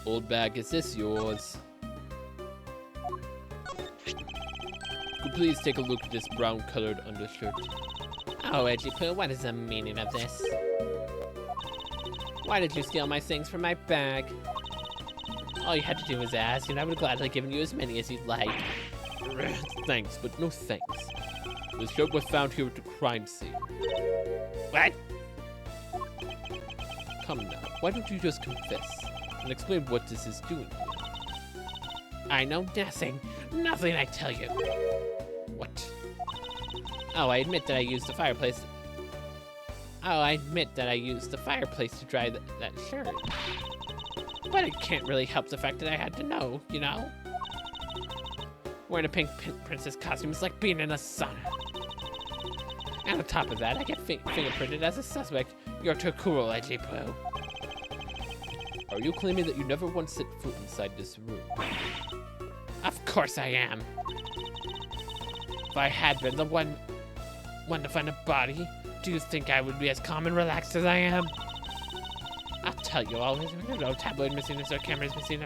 Old bag, is this yours? Could please take a look at this brown-colored undershirt? Oh, Edgy Poo, what is the meaning of this? Why did you steal my things from my bag? All you had to do was ask, and I would have gladly given you as many as you'd like. Thanks, but no thanks. The shirt was found here at the crime scene. What? Come now, why don't you just confess and explain what this is doing here? I know nothing. Nothing, I tell you. What? Oh, I admit that I used the fireplace. Oh, I admit that I used the fireplace to dry that shirt. But it can't really help the fact that I had to know, you know? Wearing a pink princess costume is like being in a sauna. And on top of that, I get fingerprinted as a suspect. You're too cruel, Edgy Poo. Are you claiming that you never once set foot inside this room? Of course I am. If I had been the one to find a body, do you think I would be as calm and relaxed as I am? I'll tell you all. No tabloid missing, no cameras missing.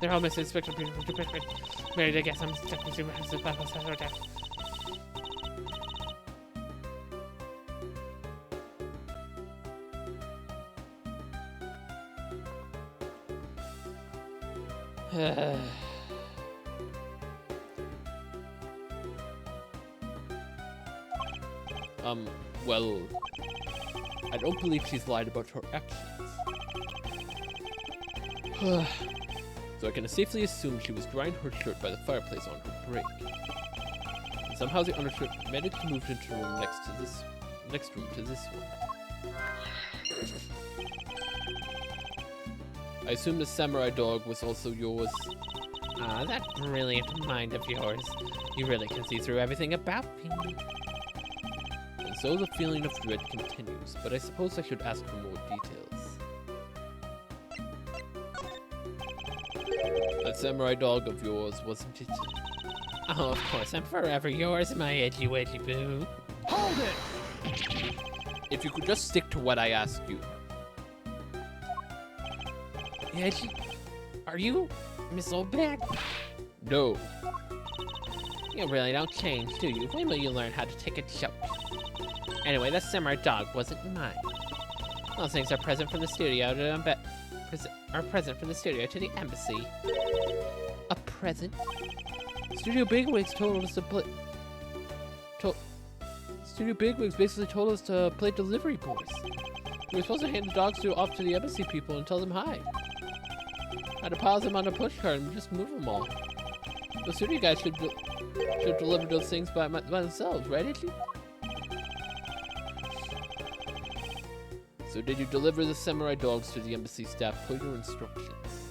They're all missing. Married, I guess I'm stuck with you. Well, I don't believe she's lied about her actions. So I can safely assume she was drying her shirt by the fireplace on her break. And somehow the undershirt managed to move into the room next room to this one. I assume the samurai dog was also yours. Ah, that brilliant mind of yours. You really can see through everything about me. And so the feeling of dread continues, but I suppose I should ask for more details. That samurai dog of yours, wasn't it? Oh, of course, I'm forever yours, my edgy wedgy boo. Hold it! If you could just stick to what I asked you. Edgy? Are you Miss Oldbag? No. You really don't change, do you? When will you learn how to take a joke? Anyway, that samurai dog wasn't mine. Those things are present from the studio to the embassy. A present? Studio Bigwigs told us to play. Studio Bigwigs basically told us to play delivery boys. We were supposed to hand the dogs off to the embassy people and tell them hi. I'd deposit them on a push cart and just move them all. The studio guys should deliver those things by themselves, right, Itchy? So did you deliver the samurai dogs to the embassy staff per your instructions?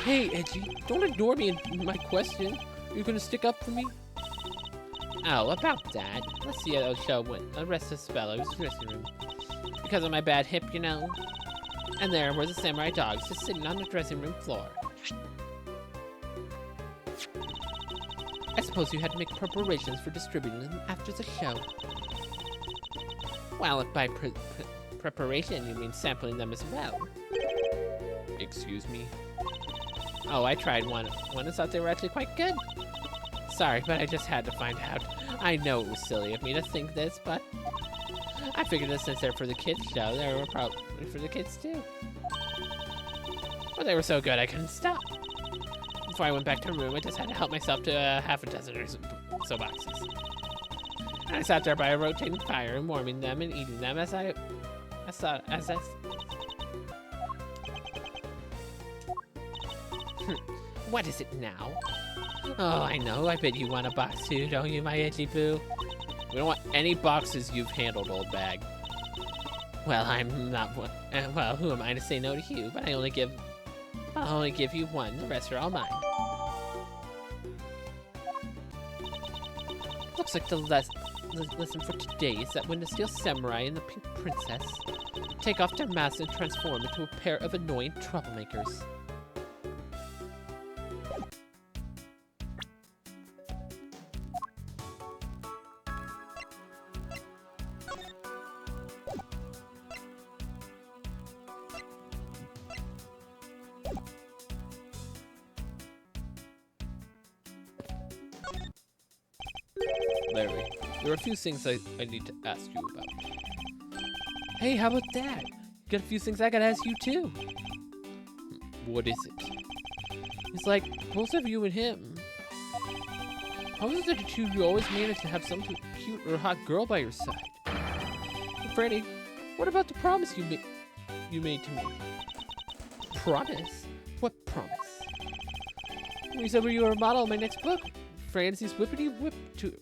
Hey, Edgy, don't ignore me in my question. Are you gonna stick up for me? Oh, about that. Let's see how the show went. The rest of Speller's dressing room. Because of my bad hip, you know. And there were the samurai dogs just sitting on the dressing room floor. I suppose you had to make preparations for distributing them after the show. Well, if by preparation you mean sampling them as well. Excuse me? Oh, I tried one and thought they were actually quite good. Sorry, but I just had to find out. I know it was silly of me to think this, but I figured that since they're for the kids' show, they were probably for the kids too. Well, they were so good I couldn't stop. Before I went back to the room, I just had to help myself to half a dozen or so boxes. And I sat there by a rotating fire and warming them and eating them as I What is it now? Oh, I know. I bet you want a box too, don't you, my edgy boo? We don't want any boxes you've handled, old bag. Well, I'm not one. Well, who am I to say no to you? But I'll only give you one. The rest are all mine. Looks like the lesson for today is that when the Steel Samurai and the Pink Princess take off their masks and transform into a pair of annoying troublemakers. Larry, there are a few things I need to ask you about. Hey, how about that? Got a few things I gotta ask you too. What is it? It's like, both of you and him. How is it that the two of you always manage to have some cute or hot girl by your side? And Franny, what about the promise you made to me? Promise? What promise? When you said you were a model in my next book, Francie's Whippity Whip Trip.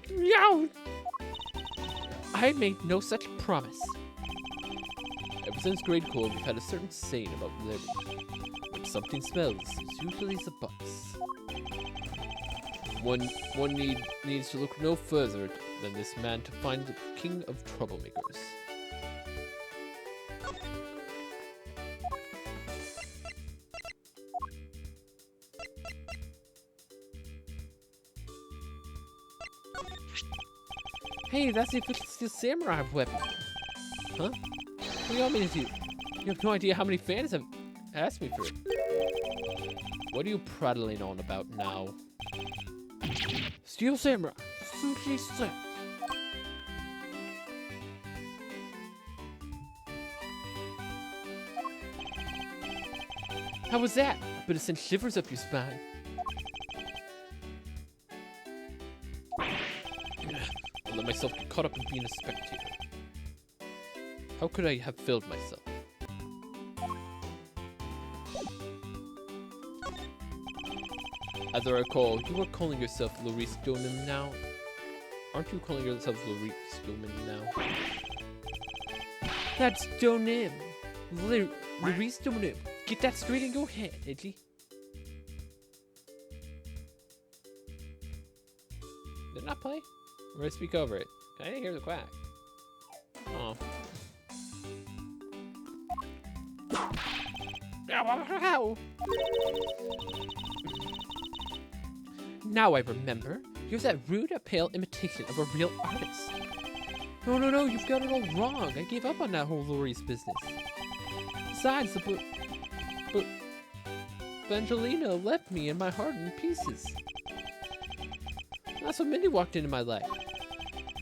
Yow! I made no such promise. Ever since grade school, we've had a certain saying about living. When something smells, it's usually the box. One needs to look no further than this man to find the king of troublemakers. Hey, that's the official Steel Samurai weapon. Huh? What do you want me to do? You have no idea how many fans have asked me for it. What are you prattling on about now? Steel Samurai, Sushi Set. How was that? I bet it sent shivers up your spine. I let myself get caught up in being a spectator. How could I have failed myself? As I recall, you are calling yourself Laurice Donim now? Aren't you calling yourself Laurice Donim now? That's Donim. Laurice Donim. Get that straight in your head, Edgy. Did it not play? Or did I speak over it? I didn't hear the quack. Oh. Ow. Now I remember. You're that rude, pale imitation of a real artist. No, you've got it all wrong. I gave up on that whole Laurice business. Besides, but Angelina left me and my heart in pieces. That's when Mindy walked into my life.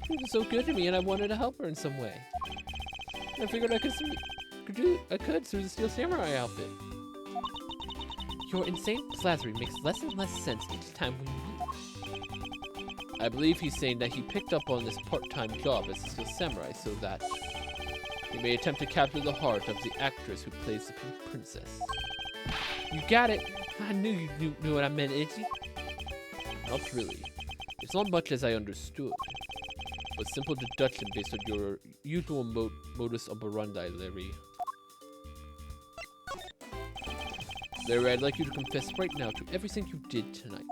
She was so good to me and I wanted to help her in some way. I figured I could through the Steel Samurai outfit. Your insane plassery makes less and less sense each time we meet. I believe he's saying that he picked up on this part-time job as a Steel Samurai so that he may attempt to capture the heart of the actress who plays the Pink Princess. You got it! I knew you knew what I meant, Itchy. Not really. It's not much as I understood, but simple deduction based on your usual modus operandi, Larry. Larry, I'd like you to confess right now to everything you did tonight.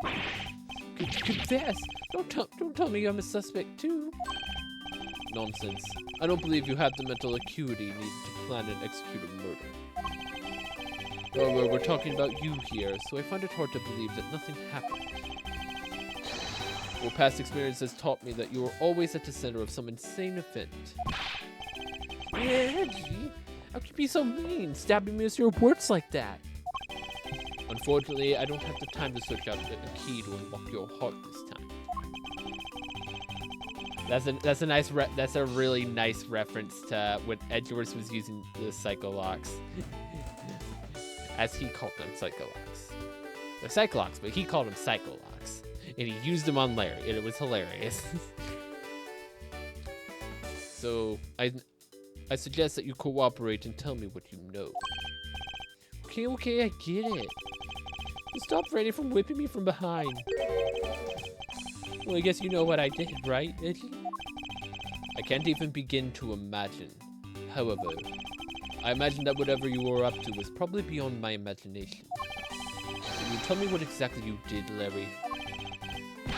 Confess? Don't tell me I'm a suspect too. Nonsense. I don't believe you have the mental acuity needed to plan and execute a murder. However, we're talking about you here, so I find it hard to believe that nothing happened. Your past experience has taught me that you are always at the center of some insane event. Yeah, gee. How can you be so mean, stabbing me with your words like that? Unfortunately, I don't have the time to search out a key to unlock your heart this time. That's a really nice reference to when Edgeworth was using the Psycho-Locks. As he called them Psycho-Locks. They're Psycho-Locks, but he called them Psycho-Locks. And he used them on Larry, and it was hilarious. So, I suggest that you cooperate and tell me what you know. Okay, I get it. You stopped Freddy from whipping me from behind. Well, I guess you know what I did, right, Edgy? I can't even begin to imagine. However, I imagine that whatever you were up to was probably beyond my imagination. Can you tell me what exactly you did, Larry?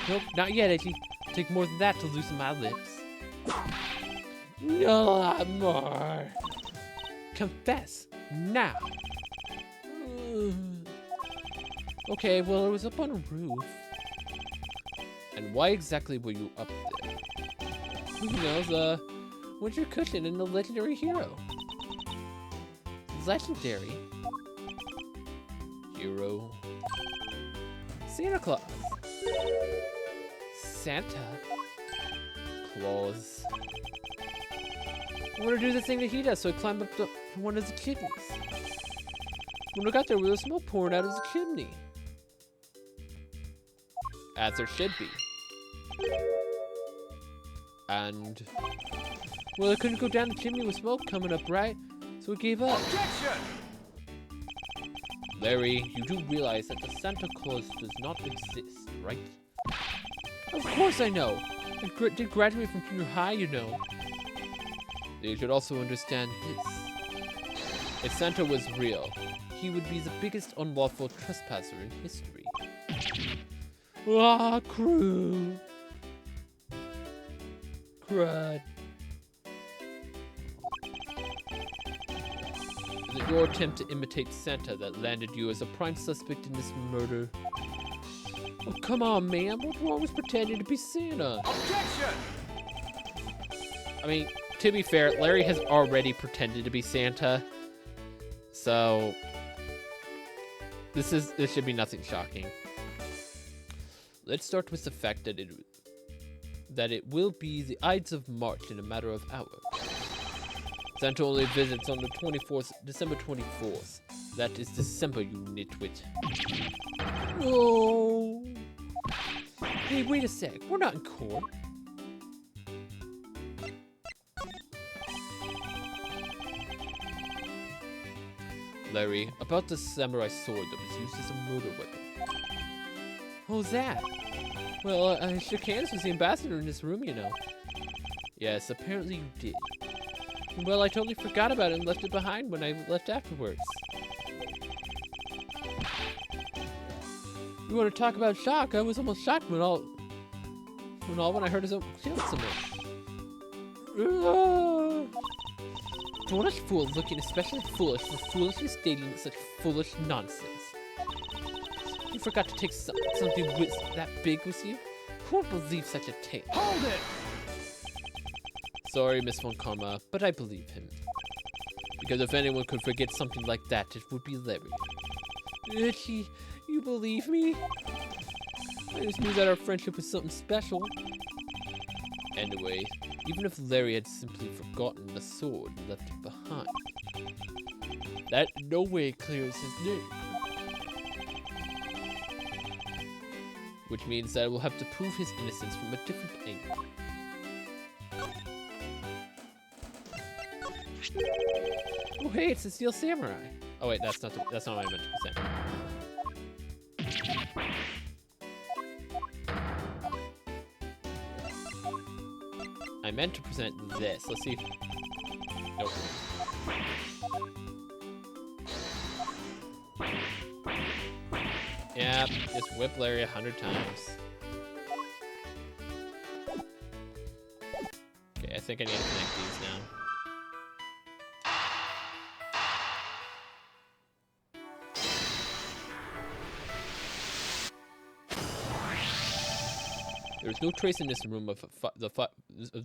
Nope, not yet, Edgy. Take more than that to loosen my lips. No lot more. Confess, now. Okay, well, it was up on a roof. And why exactly were you up there? You know, the winter cushion and the legendary hero. Legendary? Hero? Santa Claus. Santa Claus. I want to do the thing that he does, so I climbed up one of the chimneys. When I got there, there was smoke pouring out of the chimney. As there should be. And, well, I couldn't go down the chimney with smoke coming up, right? So I gave up. Objection! Larry, you do realize that the Santa Claus does not exist, right? Of course I know. I did graduate from junior high, you know. You should also understand this. If Santa was real, he would be the biggest unlawful trespasser in history. Ah, crew. Crud. Is it your attempt to imitate Santa that landed you as a prime suspect in this murder? Oh, come on, man. What's wrong with pretending to be Santa? Objection! I mean, to be fair, Larry has already pretended to be Santa. So, this should be nothing shocking. Let's start with the fact that it will be the Ides of March in a matter of hours. Santa only visits on the 24th, December 24th. That is December, you nitwit. Oh. Hey, wait a sec. We're not in court. Larry, about the samurai sword that was used as a murder weapon. Who's that? Well, I shook hands with the ambassador in this room, you know. Yes, apparently you did. Well, I totally forgot about it and left it behind when I left afterwards. You want to talk about shock? I was almost shocked when I heard his own killed someone. Foolish fool, looking especially foolish for foolishly stating such foolish nonsense. You forgot to take something that big with you? Who would believe such a tale? Hold it! Sorry, Miss Von Karma, but I believe him. Because if anyone could forget something like that, it would be Larry. Itchy, you believe me? I just knew that our friendship was something special. Anyway, even if Larry had simply forgotten the sword and left it behind, that in no way clears his name. Which means that I will have to prove his innocence from a different angle. Oh hey, it's the Steel Samurai. Oh wait, that's not what I meant to present. I meant to present this. Let's see. Nope. Yeah, just whip Larry 100 times. Okay, I think I need to connect these now. There's no trace in this room of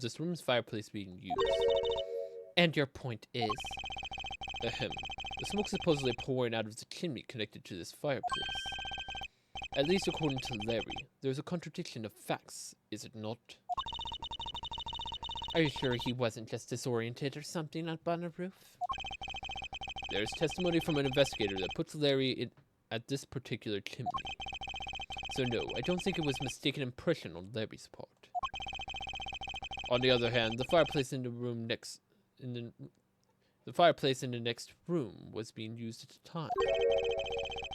this room's fireplace being used. And your point is? Ahem. The smoke supposedly pouring out of the chimney connected to this fireplace. At least according to Larry, there's a contradiction of facts, is it not? Are you sure he wasn't just disoriented or something up on a roof? There's testimony from an investigator that puts Larry at this particular chimney. So no, I don't think it was mistaken impression on Larry's part. On the other hand, the fireplace in the next room was being used at the time.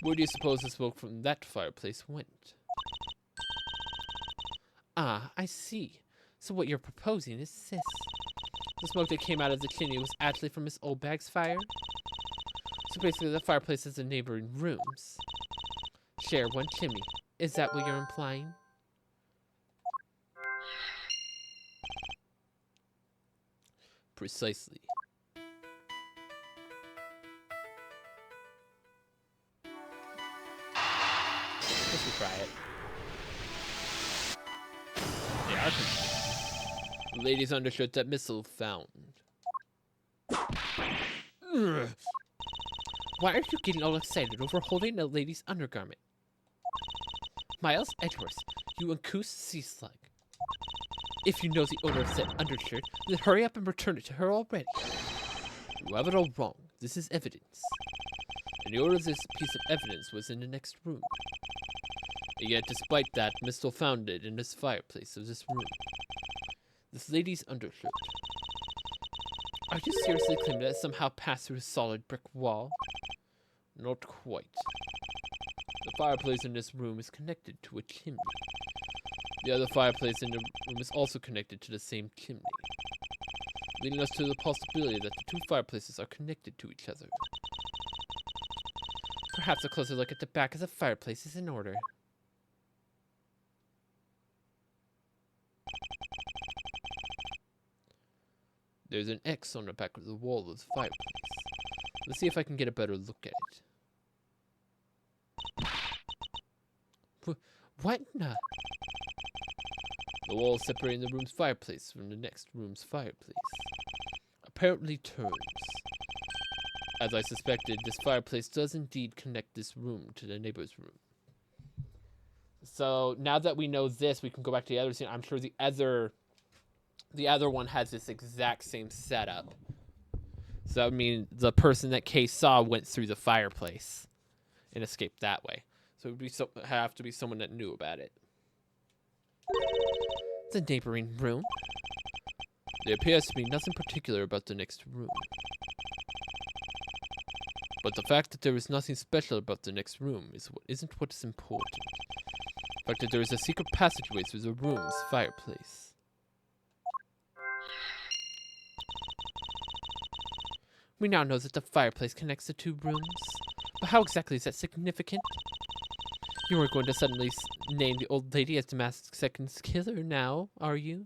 Where do you suppose the smoke from that fireplace went? Ah, I see. So what you're proposing is this. The smoke that came out of the chimney was actually from Miss Oldbag's fire? So basically the fireplace is in neighboring rooms. Share one chimney. Is that what you're implying? Precisely. Let's try it. They are confused. The lady's undershirt that missile found. Ugh. Why are you getting all excited over holding a lady's undergarment? Miles Edgeworth, you uncouth sea slug. If you know the owner of said undershirt, then hurry up and return it to her already. You have it all wrong. This is evidence. And the owner of this piece of evidence was in the next room. And yet, despite that, Miss still found it in this fireplace of this room. This lady's undershirt. Are you seriously claiming that it somehow passed through a solid brick wall? Not quite. The fireplace in this room is connected to a chimney. The other fireplace in the room is also connected to the same chimney, leading us to the possibility that the two fireplaces are connected to each other. Perhaps a closer look at the back of the fireplace is in order. There's an X on the back of the wall of the fireplace. Let's see if I can get a better look at it. What? Nah. The wall separating the room's fireplace from the next room's fireplace apparently turns. As I suspected, this fireplace does indeed connect this room to the neighbor's room. So now that we know this, we can go back to the other scene. I'm sure the other one has this exact same setup. So I mean, the person that Kay saw went through the fireplace and escaped that way. So it would have to be someone that knew about it. The neighboring room. There appears to be nothing particular about the next room. But the fact that there is nothing special about the next room isn't what is important. The fact that there is a secret passageway through the room's fireplace. We now know that the fireplace connects the two rooms. But how exactly is that significant? You weren't going to suddenly name the old lady as the masked second killer now, are you?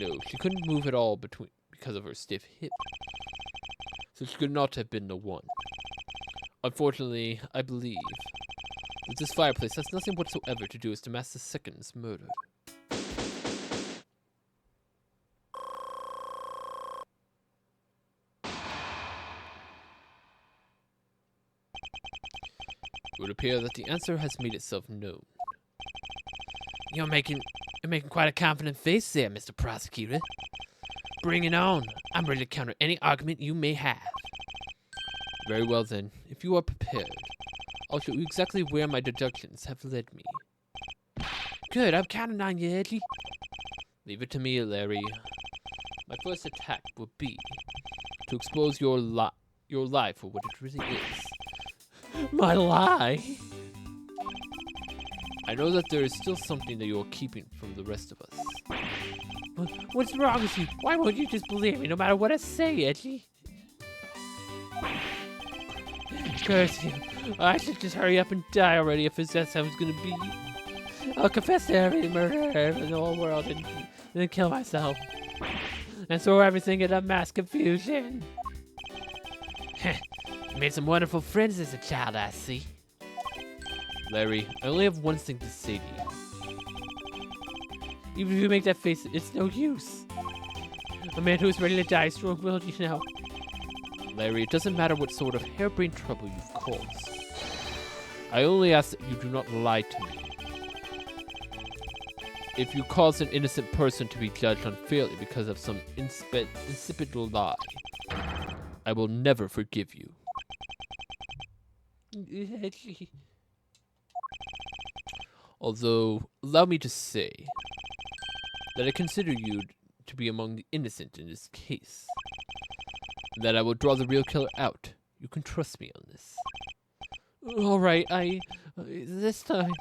No, she couldn't move at all because of her stiff hip. So she could not have been the one. Unfortunately, I believe that this fireplace has nothing whatsoever to do with the Master Second's murder. It would appear that the answer has made itself known. You're making quite a confident face there, Mr. Prosecutor. Bring it on. I'm ready to counter any argument you may have. Very well then. If you are prepared, I'll show you exactly where my deductions have led me. Good, I'm counting on you, Eddie. Leave it to me, Larry. My first attack will be to expose your lie for what it really is. My lie? I know that there is still something that you are keeping from the rest of us. What's wrong with you? Why won't you just believe me no matter what I say, Edgy? Curse you. I should just hurry up and die already if that's how it's gonna be. I'll confess to every murder in the whole world and then kill myself. And throw everything in a mass confusion. You made some wonderful friends as a child, I see. Larry, I only have one thing to say to you. Even if you make that face, it's no use. A man who is ready to die is strong-willed, you know. Larry, it doesn't matter what sort of harebrained trouble you've caused. I only ask that you do not lie to me. If you cause an innocent person to be judged unfairly because of some insipid lie, I will never forgive you. Although, allow me to say that I consider you to be among the innocent in this case. And that I will draw the real killer out. You can trust me on this. Alright, this time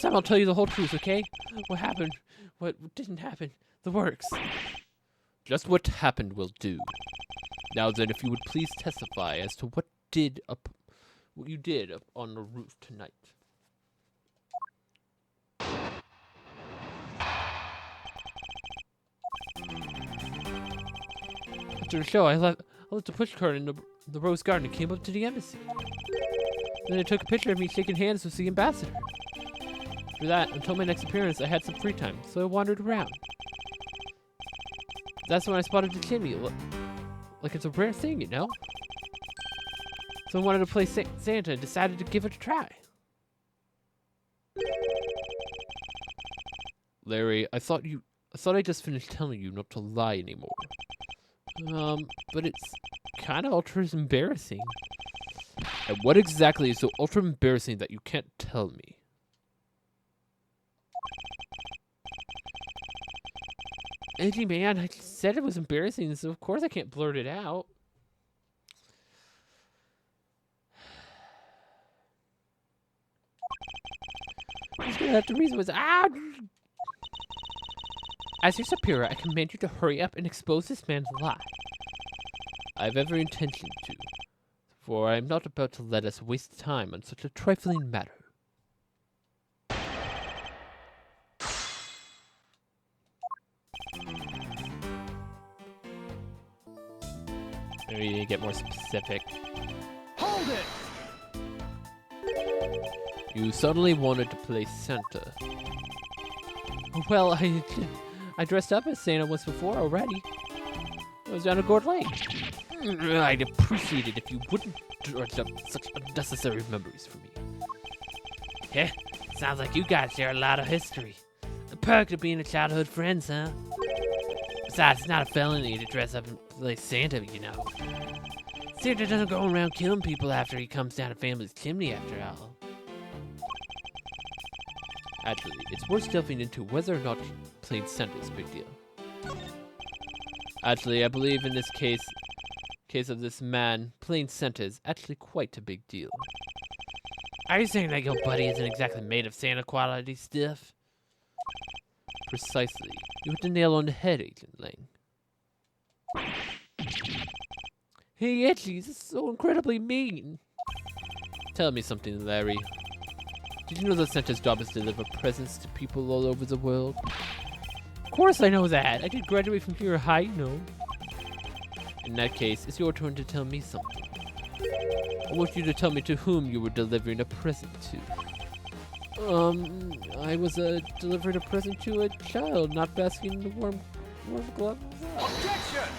I'll tell you the whole truth, okay? What happened, what didn't happen, the works. Just what happened will do. Now then, if you would please testify as to what you did up on the roof tonight. After the show, I left the pushcart in the rose garden and came up to the embassy. Then I took a picture of me shaking hands with the ambassador. For that, until my next appearance, I had some free time, so I wandered around. That's when I spotted the chimney. Like it's a rare thing, you know? So I wanted to play Santa and decided to give it a try. Larry, I thought I just finished telling you not to lie anymore. But it's kind of ultra embarrassing. And what exactly is so ultra embarrassing that you can't tell me? Eddie, man, I just said it was embarrassing, so of course I can't blurt it out. I'm just gonna have to reason with As your superior, I command you to hurry up and expose this man's lie. I have every intention to, for I am not about to let us waste time on such a trifling matter. Maybe you need to get more specific. Hold it! You suddenly wanted to play Santa. Well, I dressed up as Santa once before already. I was down at Gourd Lake. I'd appreciate it if you wouldn't dredge up such unnecessary memories for me. Yeah, sounds like you guys share a lot of history. The perk of being a childhood friends, huh? Besides, it's not a felony to dress up and play Santa, you know. Santa doesn't go around killing people after he comes down a family's chimney, after all. Actually, it's worth delving into whether or not playing Santa is a big deal. Actually, I believe in this case of this man, playing Santa is actually quite a big deal. Are you saying that your buddy isn't exactly made of Santa quality stuff? Precisely. You hit the nail on the head, Agent Lang. Hey, Edgy, this is so incredibly mean. Tell me something, Larry. Did you know that Santa's job is to deliver presents to people all over the world? Of course I know that. I did graduate from junior high, you know. In that case, it's your turn to tell me something. I want you to tell me to whom you were delivering a present to. I was delivering a present to a child, not basking in the warm gloves. Objection!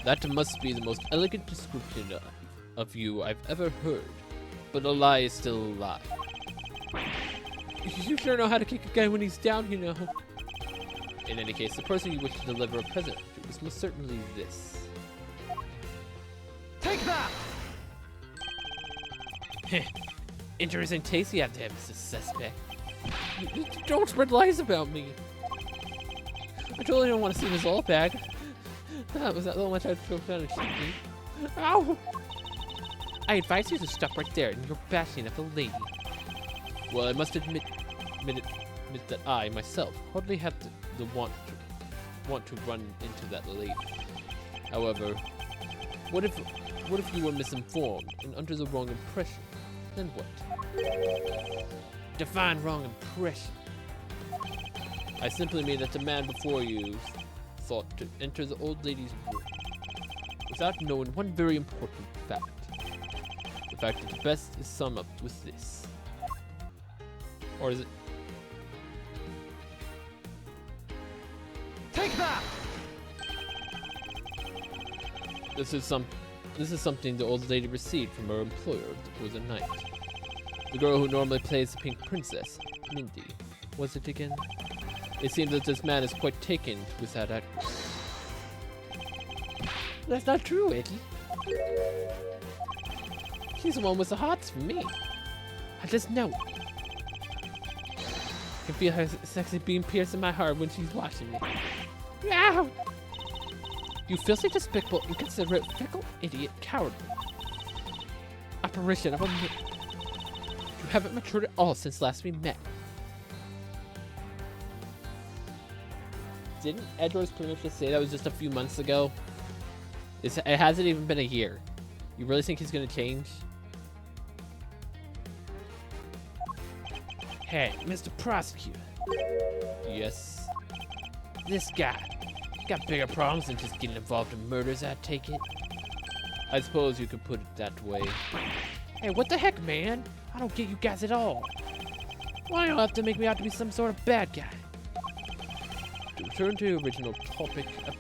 That must be the most elegant description of you I've ever heard. But a lie is still a lie. You sure know how to kick a guy when he's down, you know. In any case, the person you wish to deliver a present to is most certainly this. Take that! Interesting taste you have to have as a suspect. Don't spread lies about me. I totally don't want to see this all bag. That was that little much I drove down and shoot me. Ow! I advise you to stop right there, and you're bashing up a lady. Well, I must admit that I myself hardly have the want to run into that lady. However, what if you were misinformed and under the wrong impression? Then what? Define wrong impression. I simply mean that the man before you thought to enter the old lady's room without knowing one very important fact. The fact that the best is summed up with this. Or is it? Take that! This is something the old lady received from her employer for the night. The girl who normally plays the Pink Princess, Mindy. Was it again? It seems that this man is quite taken with that actress. That's not true, Eddie. She's the one with the hots for me. I just know. I can feel her sexy beam piercing my heart when she's watching me. Ow! You filthy, despicable, inconsiderate, fickle, idiot, cowardly apparition of a You haven't matured at all since last we met. Didn't Edwards pretty much just say that was just a few months ago? It hasn't even been a year. You really think he's gonna change? Hey, Mr. Prosecutor. Yes. This guy got bigger problems than just getting involved in murders, I take it. I suppose you could put it that way. Hey, what the heck, man? I don't get you guys at all. Why do you have to make me out to be some sort of bad guy? To return to the original topic, I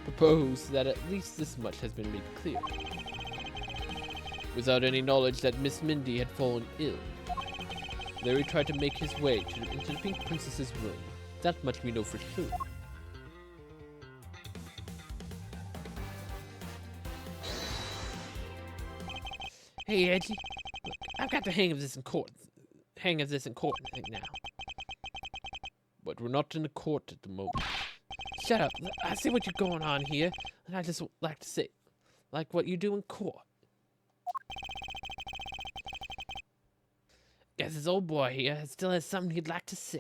propose that at least this much has been made clear. Without any knowledge that Miss Mindy had fallen ill, Larry tried to make his way into the Pink Princess's room. That much we know for sure. Hey, Edgy. Look, I've got the hang of this in court. I think now. But we're not in the court at the moment. Shut up. I see what you're going on here, and I just like to say, like what you do in court. Guess this old boy here still has something he'd like to say.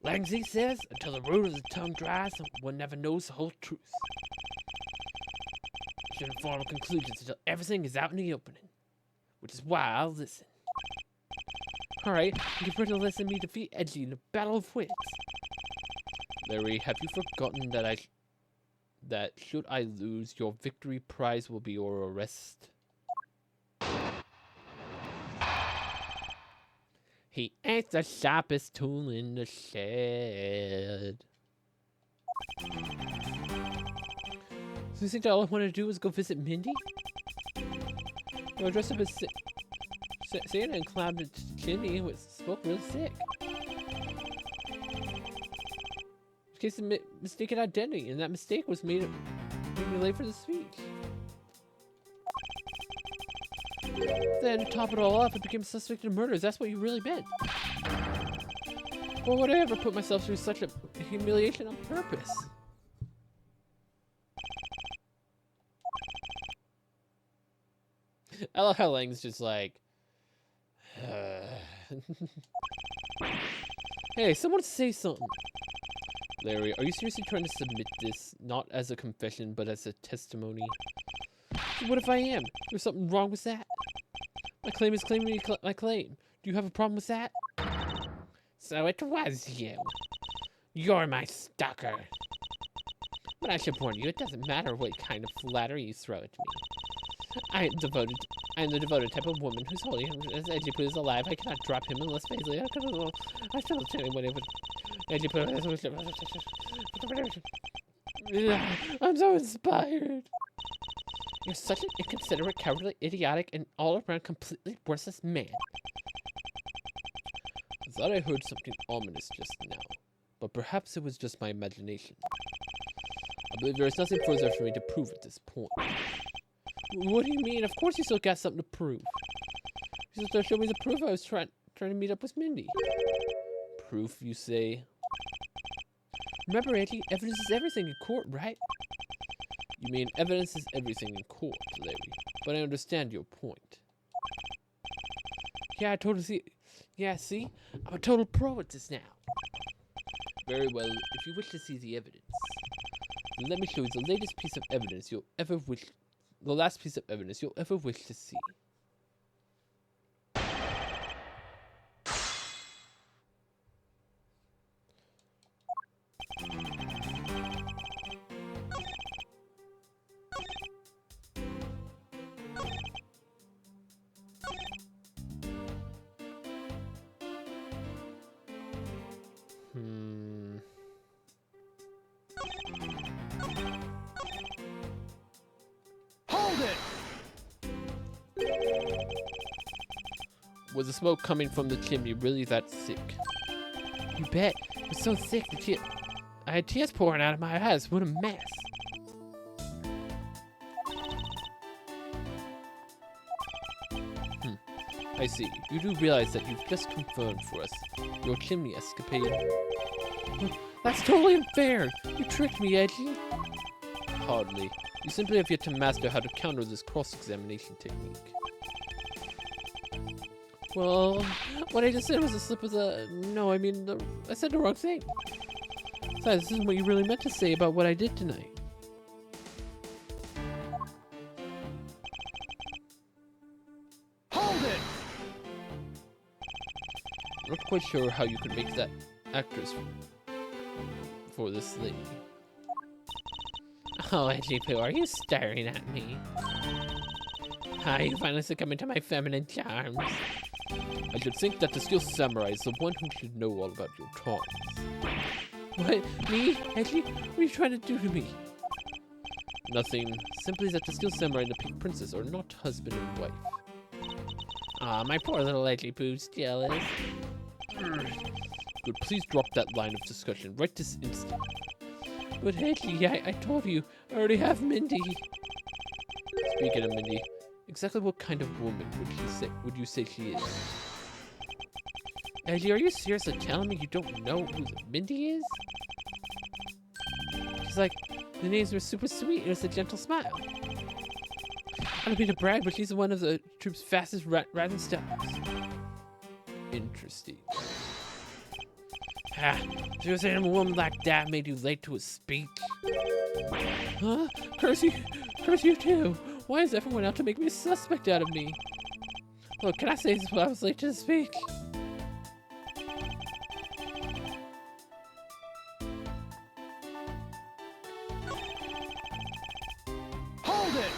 Langsy says, until the root of the tongue dries, one never knows the whole truth. Shouldn't form conclusions until everything is out in the opening. Which is why I'll listen. Alright, you prefer to listen to me defeat Edgy in a battle of wits. Larry, have you forgotten that should I lose, your victory prize will be your arrest? He ain't the sharpest tool in the shed. So you think that all I wanted to do was go visit Mindy? Or dress up as Santa and climbed the chimney and spoke real sick. In case of mistaken identity, and that mistake was made me late for the speech. Then, to top it all off, I became suspect in murders. That's what you really meant. Or would I ever put myself through such a humiliation on purpose? I love how Lang's just like... Hey, someone say something. Larry, are you seriously trying to submit this, not as a confession, but as a testimony? What if I am? There's something wrong with that? My claim is claiming my claim. Do you have a problem with that? So it was you. You're my stalker. But I should warn you, it doesn't matter what kind of flattery you throw at me. I am the devoted type of woman who's holy, as Edgy is alive. I cannot drop him unless Paisley. I still tell anyone it would. Edgy I'm so inspired. You're such an inconsiderate, cowardly, idiotic, and all-around completely worthless man. I thought I heard something ominous just now, but perhaps it was just my imagination. I believe there is nothing further for me to prove at this point. What do you mean? Of course you still got something to prove. You still show me the proof I was trying to meet up with Mindy. Proof, you say? Remember, Edgy, evidence is everything in court, right? You mean evidence is everything in court, Larry. But I understand your point. Yeah, I totally see. Yeah, see? I'm a total pro at this now. Very well, if you wish to see the evidence, then let me show you the latest piece of evidence you'll ever wish... The last piece of evidence you'll ever wish to see. Hold it! Was the smoke coming from the chimney really that sick? You bet. It was so thick that I had tears pouring out of my eyes. What a mess. I see. You do realize that you've just confirmed for us your chimney escapade. That's totally unfair. You tricked me, Edgy. Hardly. You simply have yet to master how to counter this cross-examination technique. Well, what I just said was a slip of the... No, I mean, I said the wrong thing. Besides, this isn't what you really meant to say about what I did tonight. Hold it! I'm not quite sure how you could make that actress for this lady. Oh, Edgy Poo, are you staring at me? Hi, you finally succumbing to my feminine charms. I should think that the Steel Samurai is the one who should know all about your charms. What? Me? Edgy? What are you trying to do to me? Nothing. Simply that the Steel Samurai and the Pink Princess are not husband and wife. Aw, my poor little edgy poo's jealous. Good, please drop that line of discussion right this instant. But Edgy, I told you, I already have Mindy. Speaking of Mindy, exactly what kind of woman would you say she is? Edgy, are you seriously telling me you don't know who Mindy is? She's like, the names were super sweet and it's a gentle smile. I don't mean to brag, but she's one of the troop's fastest rising stars. Interesting. Ah, so you're saying a woman like that made you late to a speech? Huh? Curse you too. Why is everyone out to make me a suspect out of me? Look, can I say this when I was late to the speech? Hold it!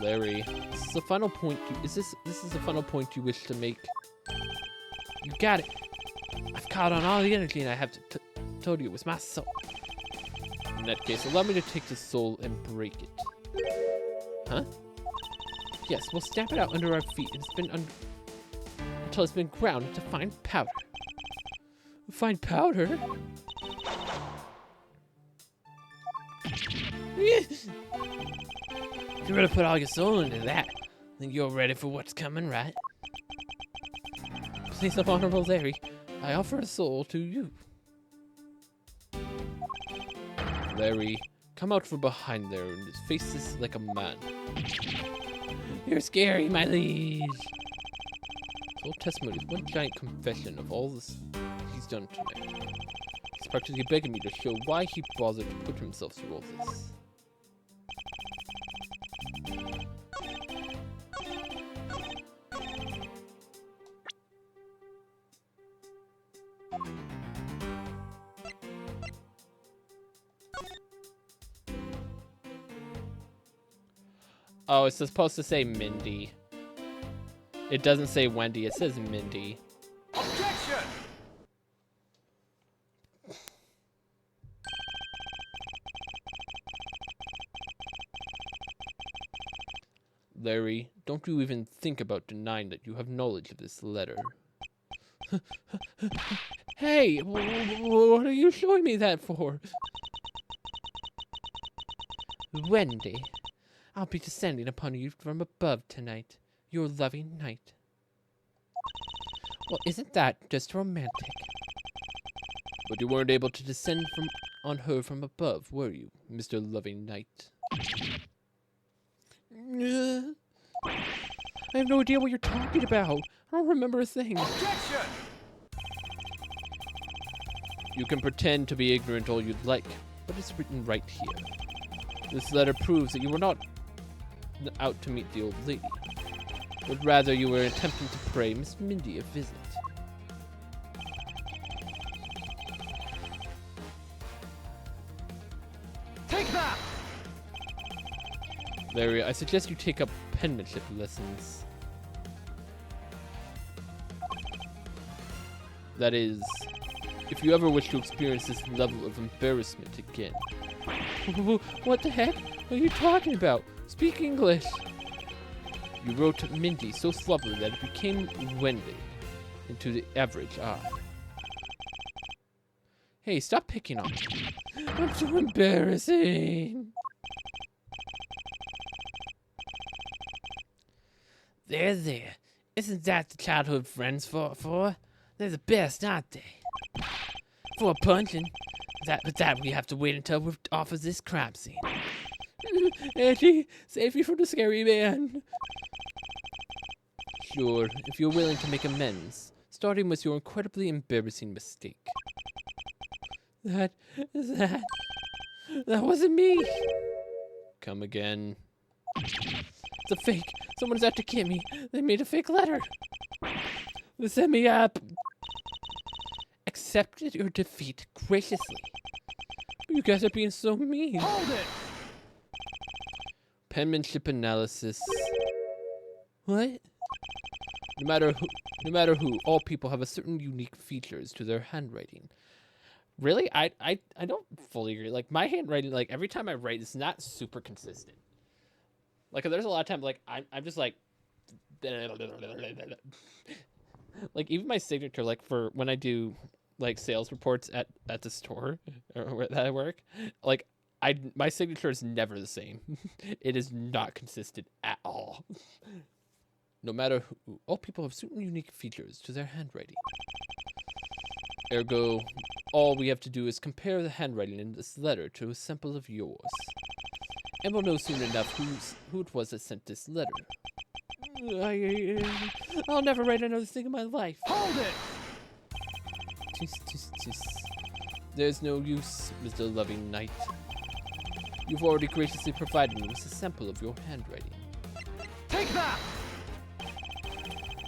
Larry, this is the final point. This is the final point you wish to make. You got it. I've caught on all the energy and I have told you it was my soul. In that case, allow me to take the soul and break it. Huh? Yes, we'll stamp it out under our feet and spin until it's been ground into fine powder. Fine powder? If you're gonna put all your soul into that, then you're ready for what's coming, right? Please, Honorable Larry, I offer a soul to you. Larry, come out from behind there and face this like a man. You're scary, my liege. This whole testimony is one giant confession of all this he's done tonight. He's practically begging me to show why he bothered to put himself through all this. Oh, it's supposed to say Mindy. It doesn't say Wendy, it says Mindy. Objection! Larry, don't you even think about denying that you have knowledge of this letter. Hey, what are you showing me that for? Wendy, I'll be descending upon you from above tonight, your loving knight. Well, isn't that just romantic? But you weren't able to descend on her from above, were you, Mr. Loving Knight? I have no idea what you're talking about. I don't remember a thing. Objection! You can pretend to be ignorant all you'd like, but it's written right here. This letter proves that you were not out to meet the old lady, but rather you were attempting to pay Miss Mindy a visit. Take that! Larry, I suggest you take up penmanship lessons. That is, if you ever wish to experience this level of embarrassment again. What the heck? What are you talking about? Speak English. You wrote Mindy so sloppily that it became Wendy into the average eye. Hey, stop picking on me. I'm so embarrassing. There. Isn't that the childhood friends for? They're the best, aren't they? For punching. But that we have to wait until we're off of this crime scene. Eddie, save me from the scary man. Sure, if you're willing to make amends, starting with your incredibly embarrassing mistake. That wasn't me. Come again. It's a fake. Someone's out to get me. They made a fake letter. They set me up. Accepted your defeat graciously. But you guys are being so mean. Hold it! Penmanship analysis. What? No matter who, all people have a certain unique features to their handwriting. Really? I don't fully agree. Like, my handwriting, like, every time I write, it's not super consistent. Like, there's a lot of times, like, I'm just, like, Like even my signature, like for when I do like sales reports at the store or where that I work, like my signature is never the same. It is not consistent at all. No matter who, all people have certain unique features to their handwriting. Ergo, all we have to do is compare the handwriting in this letter to a sample of yours. And we'll know soon enough who it was that sent this letter. I'll never write another thing in my life. Hold it! Tis, tis, tis. There's no use, Mr. Loving Knight. You've already graciously provided me with a sample of your handwriting. Take that!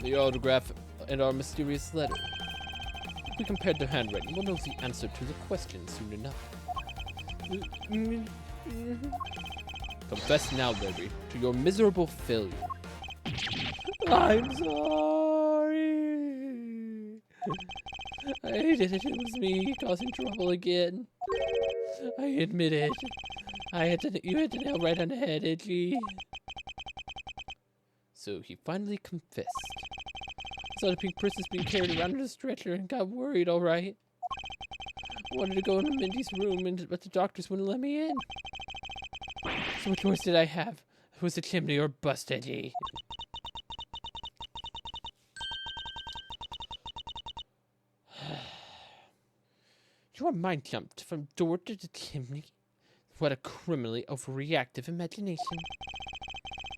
The autograph and our mysterious letter. If we compared the handwriting, we'll know the answer to the question soon enough. Confess now, Larry, to your miserable failure. I'm sorry. I did it. It was me causing trouble again. I admit it. You hit the nail right on the head, Edgy. So he finally confessed. Saw the pink princess being carried around in a stretcher and got worried, alright. Wanted to go into Mindy's room, but the doctors wouldn't let me in. So what choice did I have? It was a chimney or bust, Edgy. Your mind jumped from door to the chimney? What a criminally overreactive imagination.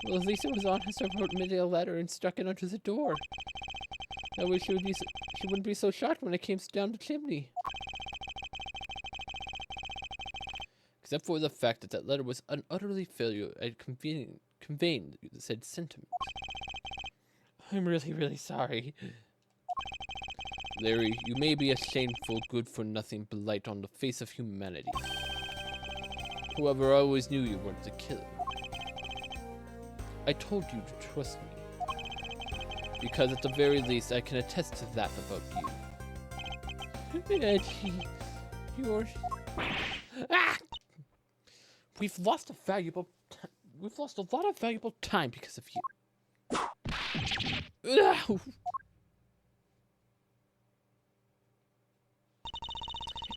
Well, at least it was honest. I wrote Mindy a letter and stuck it under the door. That way she wouldn't be so shocked when it came down the chimney. Except for the fact that that letter was an utterly failure at conveying said sentiment. I'm really, really sorry. Larry, you may be a shameful, good-for-nothing blight on the face of humanity. However, I always knew you weren't the killer. I told you to trust me. Because at the very least, I can attest to that about you. Edgy, you're... Ah! We've lost a lot of valuable time because of you.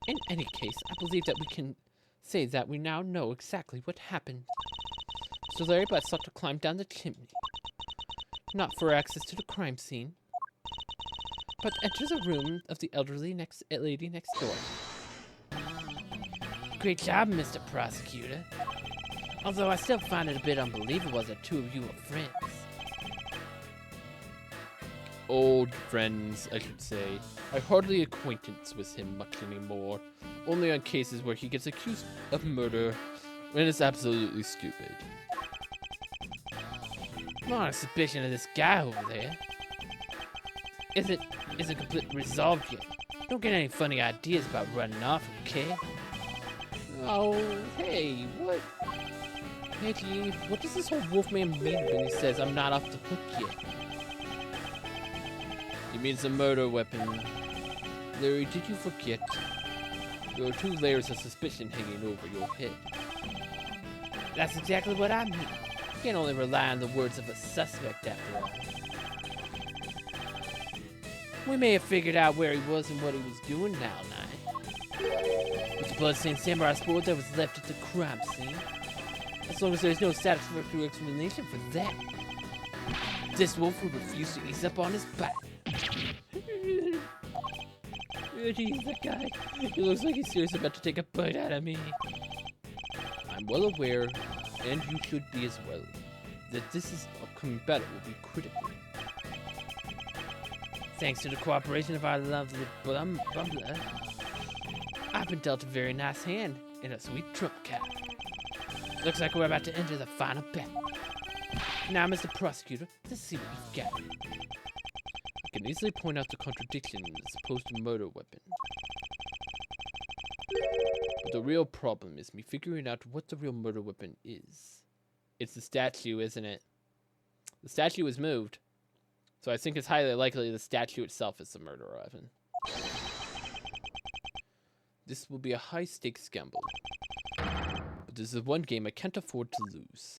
In any case, I believe that we can say that we now know exactly what happened. So Larry Butt sought to climb down the chimney. Not for access to the crime scene, but enter the room of the elderly lady next door. Great job, Mr. Prosecutor. Although I still find it a bit unbelievable that two of you are friends. Old friends, I should say. I hardly acquaintance with him much anymore. Only on cases where he gets accused of murder, and it's absolutely stupid. I'm on a suspicion of this guy over there. Isn't completely resolved yet. Don't get any funny ideas about running off, okay? Oh, hey, what? Hey, gee, what does this whole Wolfman mean when he says I'm not off the hook yet? He means a murder weapon. Larry, did you forget? There are 2 layers of suspicion hanging over your head. That's exactly what I mean. You can't only rely on the words of a suspect after all. We may have figured out where he was and what he was doing now, With the bloodstained samurai sword that was left at the crime scene. As long as there's no satisfactory explanation for that. This wolf will refuse to ease up on his bite. Geez, that guy. He looks like he's seriously about to take a bite out of me. I'm well aware, and you should be as well, that this upcoming battle will be critical. Thanks to the cooperation of our lovely bumbler, I've been dealt a very nice hand in a sweet trump card. Looks like we're about to enter the final battle. Now, Mr. Prosecutor, let's see what you've got. I can easily point out the contradiction in the supposed murder weapon. But the real problem is me figuring out what the real murder weapon is. It's the statue, isn't it? The statue was moved. So I think it's highly likely the statue itself is the murder weapon. This will be a high-stakes gamble. But this is one game I can't afford to lose.